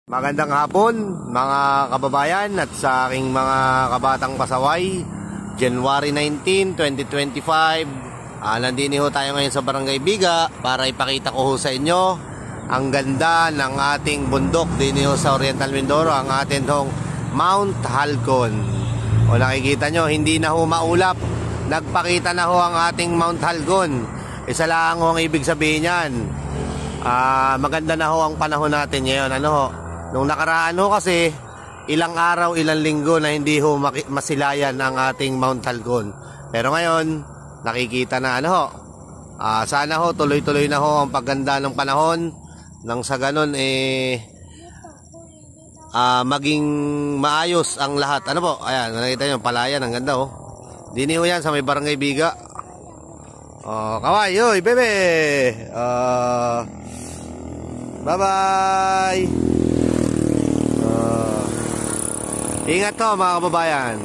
Magandang hapon mga kababayan at sa aking mga kabatang pasaway. January 19, 2025. Nandini ho tayo ngayon sa Barangay Biga para ipakita ko ho sa inyo ang ganda ng ating bundok dini ho sa Oriental Mindoro, ang ating hong Mount Halcon. O nakikita nyo, hindi na ho maulap. Nagpakita na ho ang ating Mount Halcon. Isa lang ho ang ibig sabihin yan. Maganda na ho ang panahon natin ngayon. Ano ho? Nung nakaraan ho kasi, ilang araw, ilang linggo na hindi ho masilayan ang ating Mount Halcon. Pero ngayon, nakikita na ano ho. Sana ho, tuloy-tuloy na ho ang pagganda ng panahon. Nang sa ganun, maging maayos ang lahat. Ano po? Ayan, nakikita nyo, palayan, ang ganda ho. Dini ho yan sa may Barangay Biga. Kaway, yoy, bebe! Bye-bye! Ingat to mga kababayan.